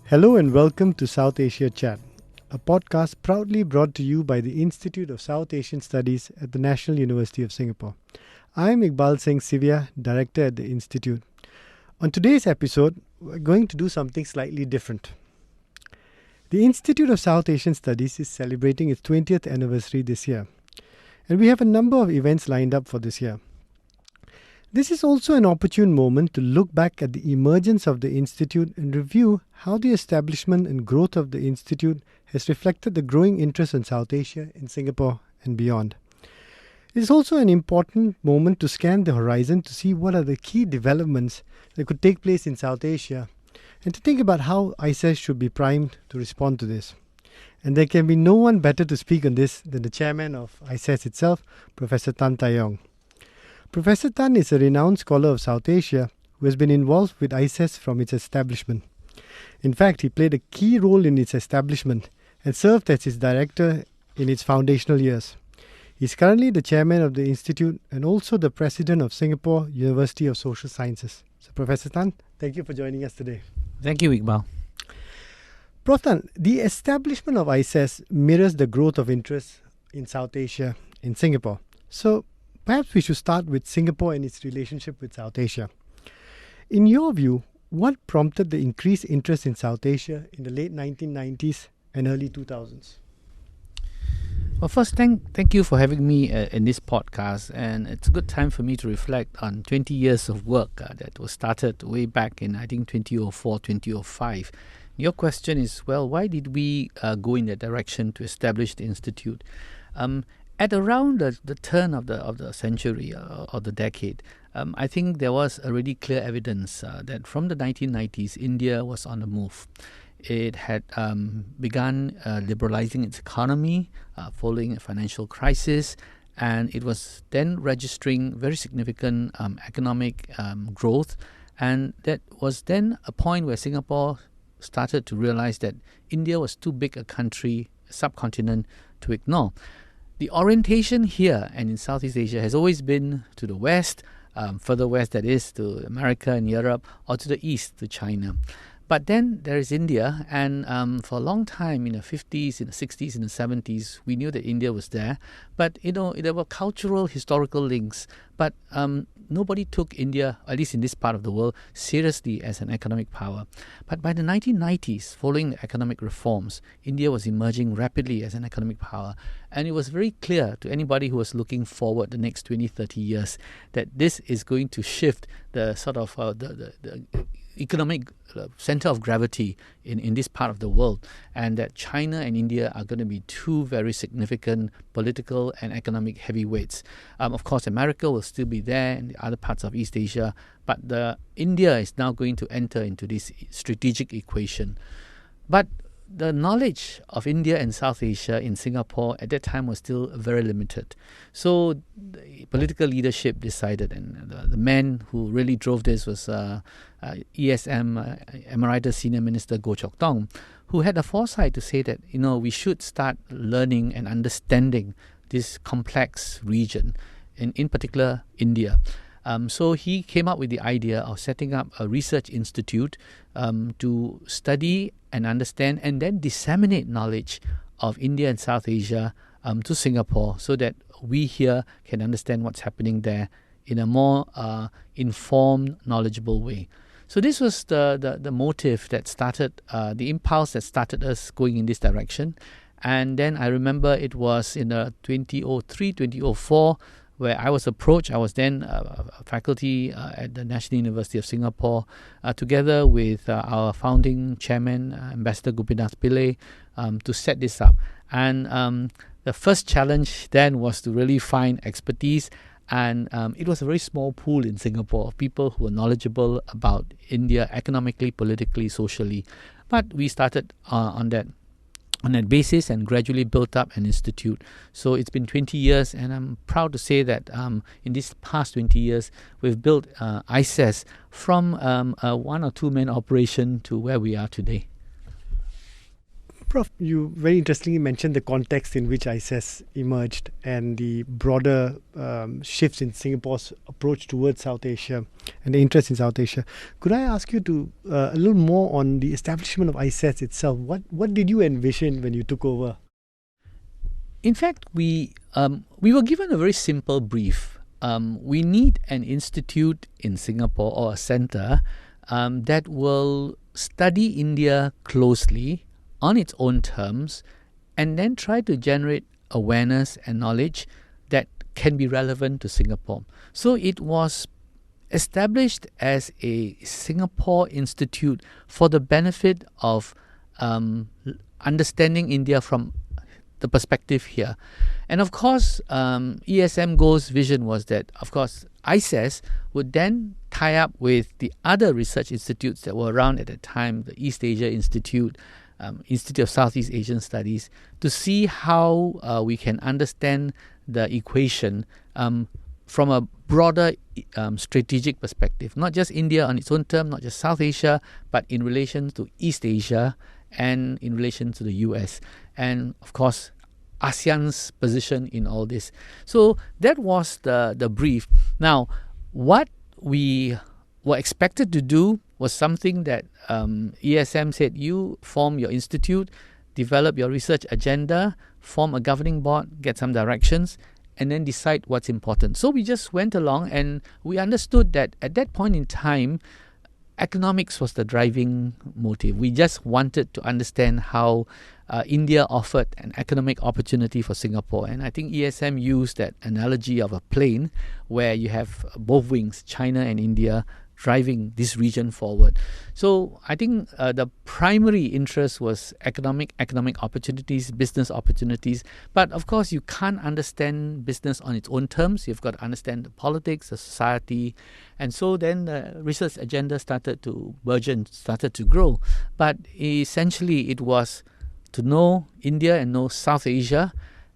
Hello and welcome to South Asia Chat, a podcast proudly brought to you by the Institute of South Asian Studies at the National University of Singapore. I am Iqbal Singh Sevea, Director at the Institute. On today's episode, we're going to do something slightly different. The Institute of South Asian Studies is celebrating its 20th anniversary this year, and we have a number of events lined up for this year. This is also an opportune moment to look back at the emergence of the Institute and review how the establishment and growth of the Institute has reflected the growing interest in South Asia, in Singapore and beyond. It is also an important moment to scan the horizon to see what are the key developments that could take place in South Asia and to think about how ISAS should be primed to respond to this. And there can be no one better to speak on this than the chairman of ISAS itself, Professor Tan Tai Yong. Professor Tan is a renowned scholar of South Asia who has been involved with ISAS from its establishment. In fact, he played a key role in its establishment and served as its director in its foundational years. He is currently the chairman of the Institute and also the president of Singapore University of Social Sciences. So, Professor Tan, thank you for joining us today. Thank you, Iqbal. Prof. Tan, the establishment of ISAS mirrors the growth of interest in South Asia in Singapore. So, perhaps we should start with Singapore and its relationship with South Asia. In your view, what prompted the increased interest in South Asia in the late 1990s and early 2000s? Well, first, thank you for having me in this podcast, and it's a good time for me to reflect on 20 years of work that was started way back in, I think, 2004, 2005. Your question is, well, why did we go in that direction to establish the Institute? At around the turn of the century or the decade, I think there was already clear evidence that from the 1990s, India was on the move. It had begun liberalizing its economy following a financial crisis, and it was then registering very significant economic growth. And that was then a point where Singapore started to realize that India was too big a country, a subcontinent, to ignore. The orientation here and in Southeast Asia has always been to the west, further west that is, to America and Europe, or to the east, to China. But then there is India, and for a long time in the 50s, in the 60s, in the 70s, we knew that India was there. But, there were cultural, historical links. But nobody took India, at least in this part of the world, seriously as an economic power. But by the 1990s, following the economic reforms, India was emerging rapidly as an economic power. And it was very clear to anybody who was looking forward the next 20, 30 years that this is going to shift the sort of the economic center of gravity in this part of the world, and that China and India are going to be two very significant political and economic heavyweights. Of course, America will still be there and the other parts of East Asia, but India is now going to enter into this strategic equation. But the knowledge of India and South Asia in Singapore at that time was still very limited. So the political leadership decided, and the man who really drove this was ESM Emeritus Senior Minister Goh Chok Tong, who had the foresight to say that we should start learning and understanding this complex region, in particular India. So he came up with the idea of setting up a research institute to study and understand and then disseminate knowledge of India and South Asia to Singapore, so that we here can understand what's happening there in a more informed, knowledgeable way. So this was the motive that started, the impulse that started us going in this direction. And then I remember it was in 2003, 2004, where I was approached. I was then a faculty at the National University of Singapore, together with our founding chairman, Ambassador Gopinath Pillai, to set this up. And the first challenge then was to really find expertise, and it was a very small pool in Singapore of people who were knowledgeable about India economically, politically, socially. But we started on that basis and gradually built up an institute. So it's been 20 years, and I'm proud to say that in these past 20 years, we've built ISAS from a one or two man operation to where we are today. Prof, you very interestingly mentioned the context in which ISAS emerged and the broader shifts in Singapore's approach towards South Asia and the interest in South Asia. Could I ask you to a little more on the establishment of ISAS itself? What did you envision when you took over? In fact, we were given a very simple brief. We need an institute in Singapore or a center that will study India closely on its own terms and then try to generate awareness and knowledge that can be relevant to Singapore. So it was established as a Singapore institute for the benefit of understanding India from the perspective here. And of course, ESM Go's vision was that, of course, ISAS would then tie up with the other research institutes that were around at the time, the East Asia Institute, Institute of Southeast Asian Studies, to see how we can understand the equation from a broader strategic perspective, not just India on its own term, not just South Asia, but in relation to East Asia and in relation to the US, and of course ASEAN's position in all this. So that was the brief. Now, what we were expected to do was something that ESM said: you form your institute, develop your research agenda, form a governing board, get some directions, and then decide what's important. So we just went along, and we understood that at that point in time, economics was the driving motive. We just wanted to understand how India offered an economic opportunity for Singapore. And I think ESM used that analogy of a plane where you have both wings, China and India, driving this region forward. So I think the primary interest was economic opportunities, business opportunities. But of course, you can't understand business on its own terms. You've got to understand the politics, the society. And so then the research agenda started to burgeon, started to grow. But essentially, it was to know India and know South Asia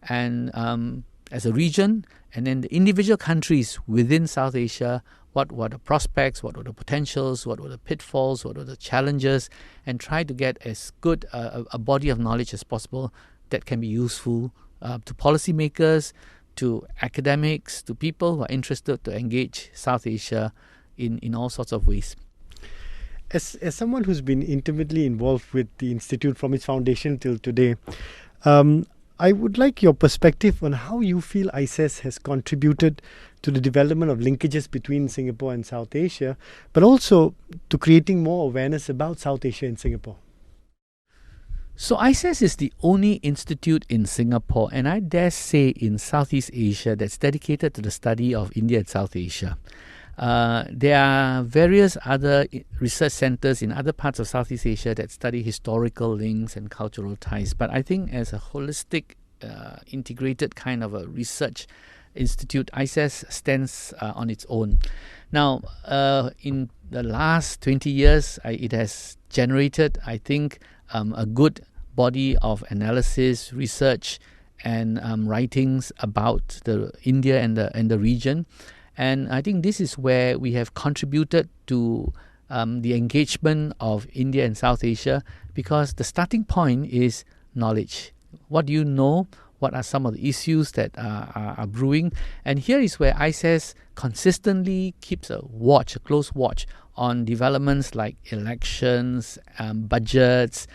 and as a region, and then the individual countries within South Asia. What were the prospects, what were the potentials, what were the pitfalls, what were the challenges, and try to get as good a body of knowledge as possible that can be useful to policymakers, to academics, to people who are interested to engage South Asia in all sorts of ways. As someone who's been intimately involved with the Institute from its foundation till today, I would like your perspective on how you feel ISAS has contributed to the development of linkages between Singapore and South Asia, but also to creating more awareness about South Asia in Singapore. So ISAS is the only institute in Singapore, and I dare say in Southeast Asia, that's dedicated to the study of India and South Asia. There are various other research centers in other parts of Southeast Asia that study historical links and cultural ties. But I think as a holistic, integrated kind of a research institute, ISAS stands on its own. Now, in the last 20 years, it has generated, I think, a good body of analysis, research, and writings about the India and the region. And I think this is where we have contributed to the engagement of India and South Asia, because the starting point is knowledge. What do you know? What are some of the issues that are brewing? And here is where ISAS consistently keeps a close watch on developments like elections, budgets,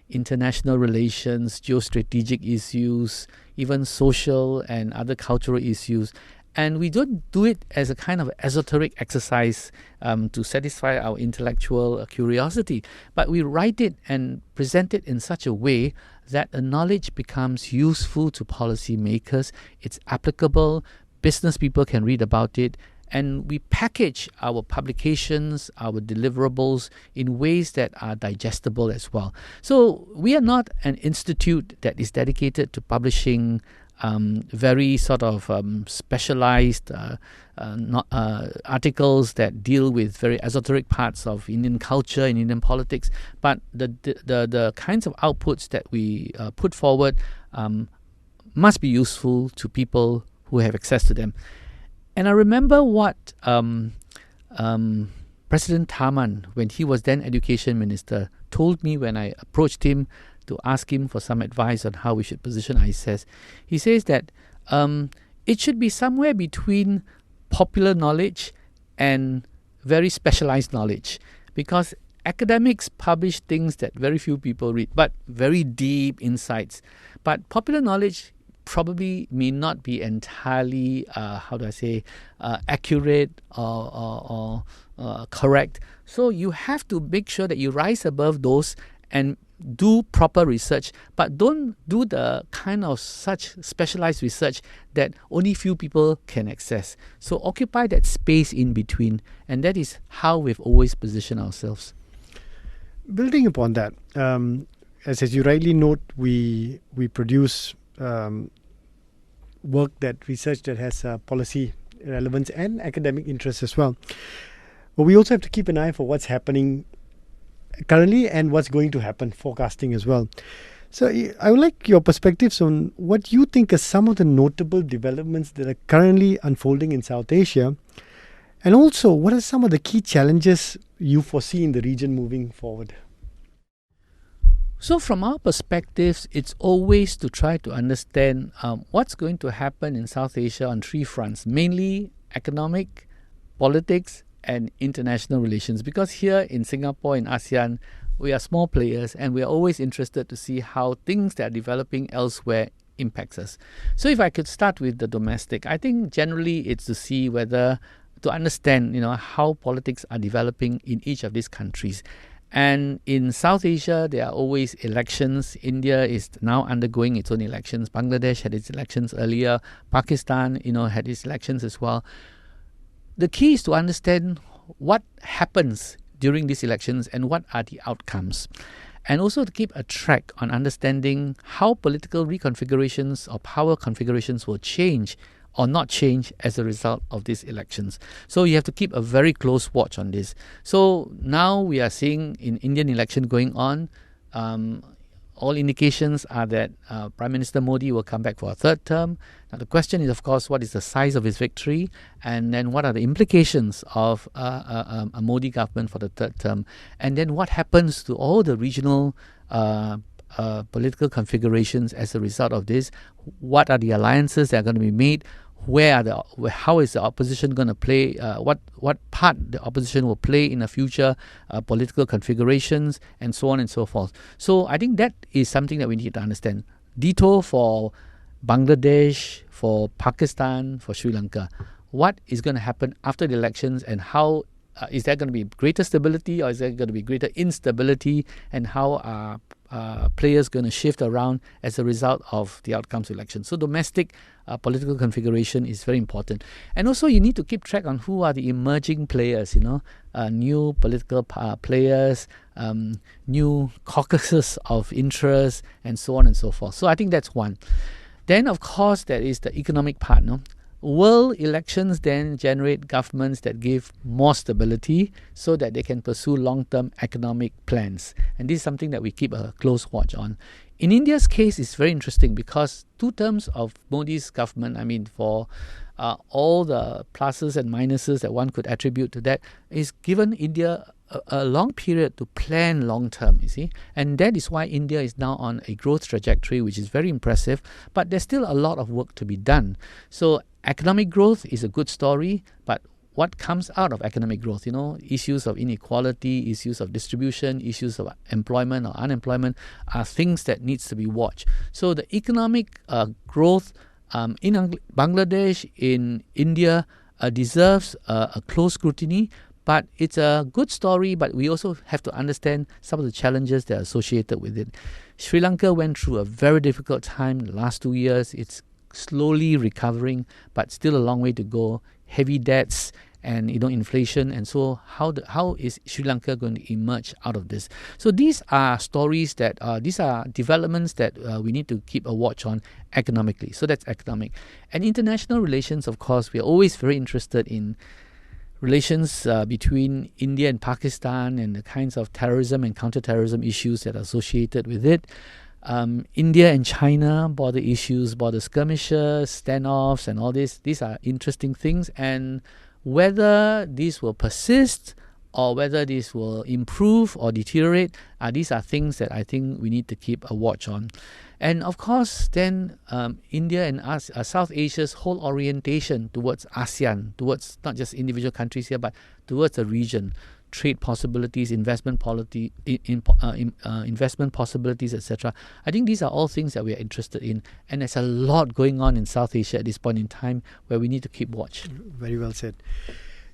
international relations, geostrategic issues, even social and other cultural issues. And we don't do it as a kind of esoteric exercise to satisfy our intellectual curiosity, but we write it and present it in such a way that the knowledge becomes useful to policymakers, it's applicable, business people can read about it, and we package our publications, our deliverables in ways that are digestible as well. So we are not an institute that is dedicated to publishing very sort of specialized articles that deal with very esoteric parts of Indian culture and Indian politics, but the kinds of outputs that we put forward must be useful to people who have access to them. And I remember what President Tharman, when he was then Education Minister, told me when I approached him to ask him for some advice on how we should position ISAS. He says that it should be somewhere between popular knowledge and very specialized knowledge, because academics publish things that very few people read, but very deep insights. But popular knowledge probably may not be entirely, accurate or correct. So you have to make sure that you rise above those and do proper research, but don't do the kind of such specialized research that only few people can access. So occupy that space in between, and that is how we've always positioned ourselves. Building upon that, as you rightly note, we produce work, that research that has policy relevance and academic interest as well. But we also have to keep an eye for what's happening currently and what's going to happen, forecasting as well. So I would like your perspectives on what you think are some of the notable developments that are currently unfolding in South Asia, and also what are some of the key challenges you foresee in the region moving forward? So from our perspectives, it's always to try to understand what's going to happen in South Asia on three fronts, mainly economic, politics, and international relations. Because here in Singapore, in ASEAN, we are small players, and we are always interested to see how things that are developing elsewhere impacts us. So if I could start with the domestic, I think generally it's to see whether, to understand, how politics are developing in each of these countries. And in South Asia, there are always elections. India is now undergoing its own elections. Bangladesh had its elections earlier. Pakistan, had its elections as well. The key is to understand what happens during these elections and what are the outcomes. And also to keep a track on understanding how political reconfigurations or power configurations will change or not change as a result of these elections. So you have to keep a very close watch on this. So now we are seeing in Indian election going on, all indications are that Prime Minister Modi will come back for a third term. Now the question is, of course, what is the size of his victory, and then what are the implications of a Modi government for the third term, and then what happens to all the regional political configurations as a result of this. What are the alliances that are going to be made? How is the opposition going to play? What part the opposition will play in the future political configurations, and so on and so forth. So I think that is something that we need to understand. Ditto for Bangladesh, for Pakistan, for Sri Lanka. What is going to happen after the elections, and how is there going to be greater stability, or is there going to be greater instability, and how are players going to shift around as a result of the outcomes of elections? So domestic political configuration is very important. And also you need to keep track on who are the emerging players, new political players, new caucuses of interest, and so on and so forth. So I think that's one. Then, of course, there is the economic part. World elections then generate governments that give more stability so that they can pursue long-term economic plans. And this is something that we keep a close watch on. In India's case, it's very interesting because 2 terms of Modi's government, for all the pluses and minuses that one could attribute to that, is given India a long period to plan long-term, you see. And that is why India is now on a growth trajectory, which is very impressive, but there's still a lot of work to be done. So economic growth is a good story, but what comes out of economic growth, issues of inequality, issues of distribution, issues of employment or unemployment are things that needs to be watched. So the economic growth in Bangladesh, in India, deserves a close scrutiny, but it's a good story, but we also have to understand some of the challenges that are associated with it. Sri Lanka went through a very difficult time the last 2 years. It's slowly recovering, but still a long way to go. Heavy debts and inflation, and so how is Sri Lanka going to emerge out of this? So these are stories that these are developments that we need to keep a watch on economically. So that's economic. And international relations, of course, we are always very interested in relations between India and Pakistan and the kinds of terrorism and counterterrorism issues that are associated with it. India and China, border issues, border skirmishes, standoffs, and all this. These are interesting things, and whether these will persist or whether this will improve or deteriorate, these are things that I think we need to keep a watch on. And of course, then India and South Asia's whole orientation towards ASEAN, towards not just individual countries here, but towards the region, trade possibilities, investment investment possibilities, etc. I think these are all things that we are interested in, and there's a lot going on in South Asia at this point in time where we need to keep watch. Very well said.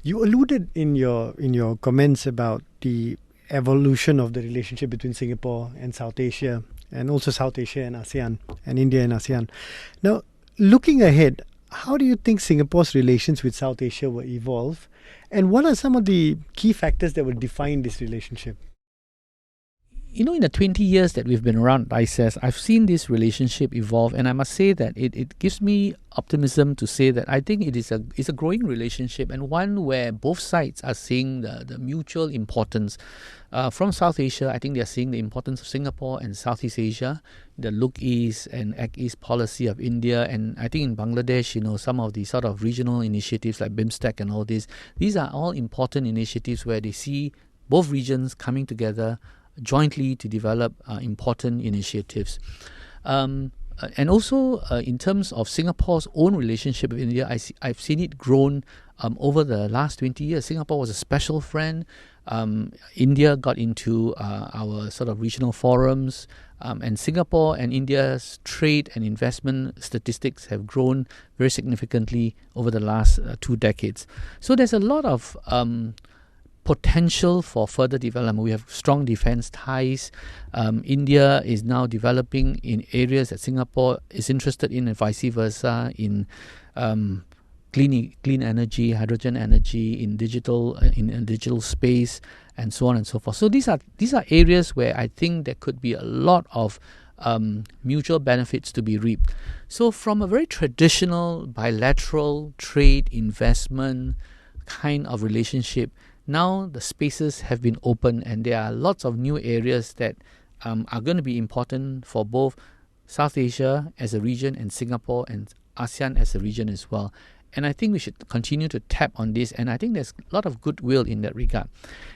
You alluded in your comments about the evolution of the relationship between Singapore and South Asia, and also South Asia and ASEAN, and India and ASEAN. Now, looking ahead, how do you think Singapore's relations with South Asia will evolve, and what are some of the key factors that will define this relationship? In the 20 years that we've been around ISAS, I've seen this relationship evolve, and I must say that it gives me optimism to say that I think it's a growing relationship, and one where both sides are seeing the mutual importance. From South Asia, I think they're seeing the importance of Singapore and Southeast Asia, the Look East and Act East policy of India, and I think in Bangladesh, some of the sort of regional initiatives like BIMSTEC and all this. These are all important initiatives where they see both regions coming together jointly to develop important initiatives. And also in terms of Singapore's own relationship with India, I've seen it grown over the last 20 years. Singapore was a special friend. India got into our sort of regional forums, and Singapore and India's trade and investment statistics have grown very significantly over the last 2 decades. So there's a lot of potential for further development. We have strong defense ties. India is now developing in areas that Singapore is interested in, and vice versa, in clean energy, hydrogen energy, in digital space, and so on and so forth. So these are areas where I think there could be a lot of mutual benefits to be reaped. So from a very traditional bilateral trade investment kind of relationship, now the spaces have been opened, and there are lots of new areas that are going to be important for both South Asia as a region and Singapore and ASEAN as a region as well. And I think we should continue to tap on this, and I think there's a lot of goodwill in that regard.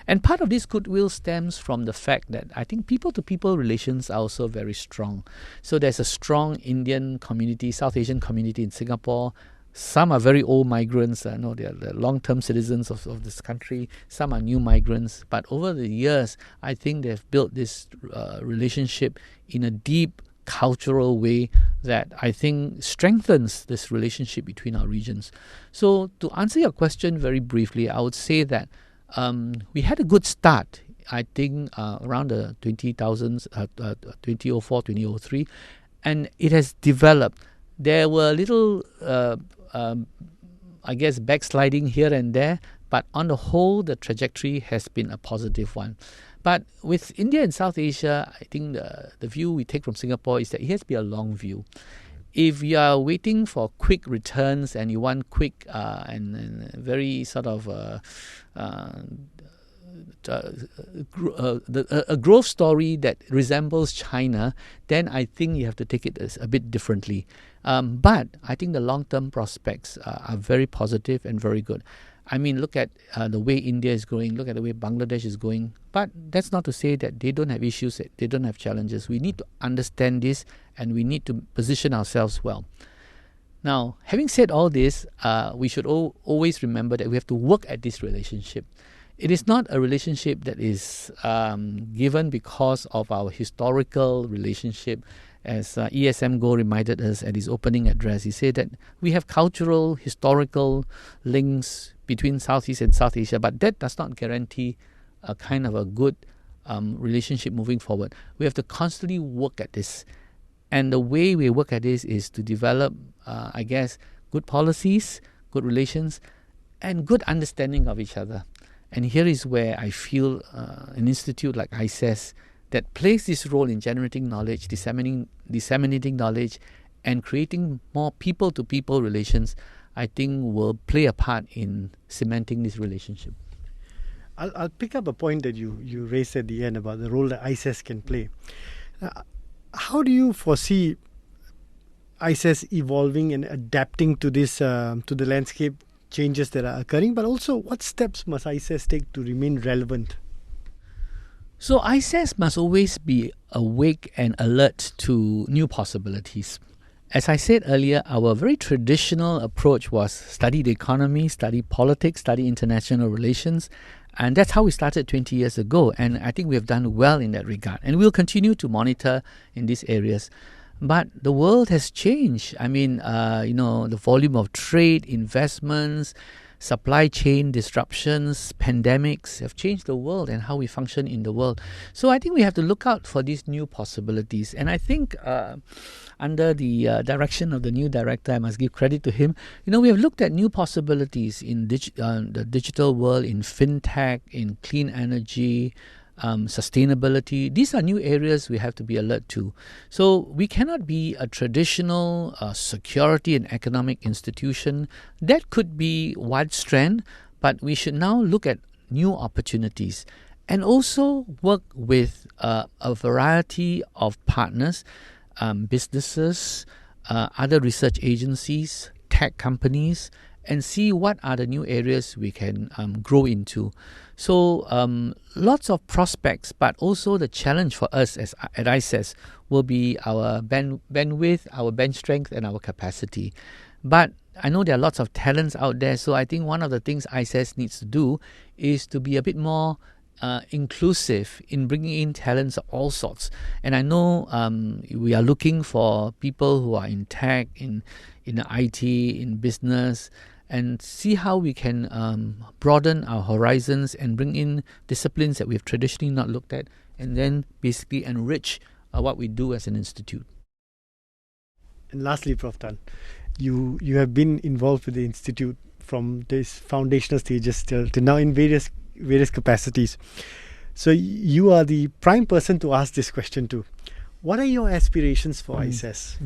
And part of this goodwill stems from the fact that I think people-to-people relations are also very strong. So there's a strong Indian community, South Asian community in Singapore. Some are very old migrants, they're long-term citizens of this country. Some are new migrants. But over the years, I think they've built this relationship in a deep cultural way that I think strengthens this relationship between our regions. So to answer your question very briefly, I would say that we had a good start, I think, around the 2004, 2003, and it has developed. There were little backsliding here and there, but on the whole, the trajectory has been a positive one. But with India and South Asia, I think the view we take from Singapore is that it has to be a long view. If you are waiting for quick returns and you want quick and very sort of a growth story that resembles China, then I think you have to take it as a bit differently. But I think the long-term prospects are very positive and very good. I mean, look at the way India is growing, look at the way Bangladesh is going. But that's not to say that they don't have issues, that they don't have challenges. We need to understand this, and we need to position ourselves well. Now, having said all this, we should always remember that we have to work at this relationship. It is not a relationship that is given because of our historical relationship. As ESM Go reminded us at his opening address, he said that we have cultural, historical links between Southeast and South Asia, but that does not guarantee a kind of a good relationship moving forward. We have to constantly work at this. And the way we work at this is to develop, good policies, good relations, and good understanding of each other. And here is where I feel an institute like ISAS that plays this role in generating knowledge, disseminating knowledge, and creating more people-to-people relations, I think will play a part in cementing this relationship. I'll pick up a point that you raised at the end about the role that ISAS can play. How do you foresee ISAS evolving and adapting to this to the landscape changes that are occurring, but also what steps must ISAS take to remain relevant? So ISAS must always be awake and alert to new possibilities. As I said earlier, our very traditional approach was study the economy, study politics, study international relations, and that's how we started 20 years ago. And I think we have done well in that regard. And we'll continue to monitor in these areas. But the world has changed. I mean, the volume of trade, investments, supply chain disruptions, pandemics have changed the world and how we function in the world. So I think we have to look out for these new possibilities. And I think under the direction of the new director, I must give credit to him, we have looked at new possibilities in the digital world, in fintech, in clean energy, sustainability. These are new areas we have to be alert to. So we cannot be a traditional security and economic institution. That could be one strand, but we should now look at new opportunities and also work with a variety of partners, businesses, other research agencies, tech companies, and see what are the new areas we can grow into. So lots of prospects, but also the challenge for us at ISAS will be our bandwidth, our bench strength, and our capacity. But I know there are lots of talents out there, so I think one of the things ISAS needs to do is to be a bit more inclusive in bringing in talents of all sorts. And I know we are looking for people who are in tech, in IT, in business, and see how we can broaden our horizons and bring in disciplines that we've traditionally not looked at, and then basically enrich what we do as an institute. And lastly, Prof. Tan, you have been involved with the institute from these foundational stages till now in various capacities. So you are the prime person to ask this question to. What are your aspirations for ISAS?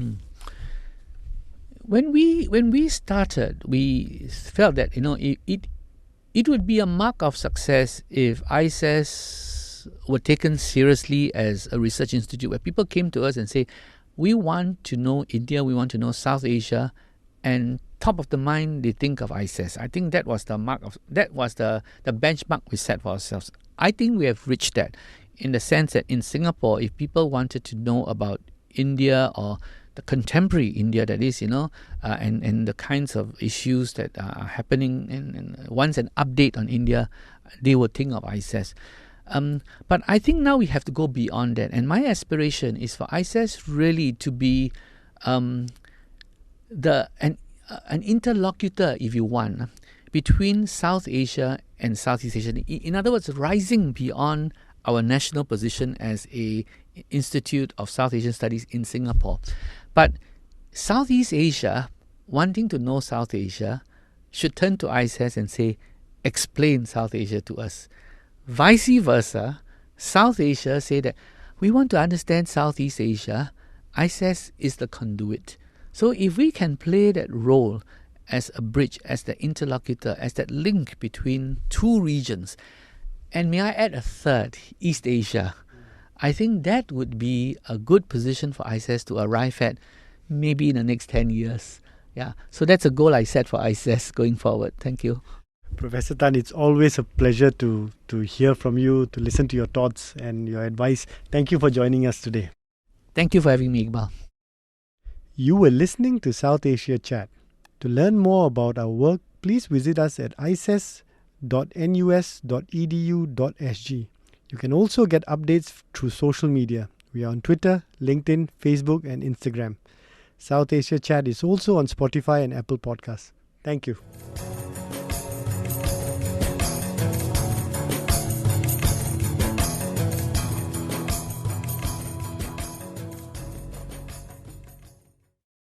When we started, we felt that it would be a mark of success if ISAS were taken seriously as a research institute where people came to us and say, we want to know India, we want to know South Asia, and top of the mind they think of ISAS. I think that was the benchmark we set for ourselves. I think we have reached that, in the sense that in Singapore, if people wanted to know about India or the contemporary India, that is, and the kinds of issues that are happening, and wants an update on India, they would think of ISAS. But I think now we have to go beyond that. And my aspiration is for ISAS really to be an interlocutor, if you want, between South Asia and Southeast Asia. In other words, rising beyond our national position as a Institute of South Asian Studies in Singapore. But Southeast Asia, wanting to know South Asia, should turn to ISAS and say, explain South Asia to us. Vice versa, South Asia say that we want to understand Southeast Asia. ISAS is the conduit. So if we can play that role as a bridge, as the interlocutor, as that link between two regions, and may I add a third, East Asia, I think that would be a good position for ISAS to arrive at maybe in the next 10 years. Yeah, so that's a goal I set for ISAS going forward. Thank you. Professor Tan, it's always a pleasure to hear from you, to listen to your thoughts and your advice. Thank you for joining us today. Thank you for having me, Iqbal. You were listening to South Asia Chat. To learn more about our work, please visit us at isas.nus.edu.sg. You can also get updates through social media. We are on Twitter, LinkedIn, Facebook and Instagram. South Asia Chat is also on Spotify and Apple Podcasts. Thank you.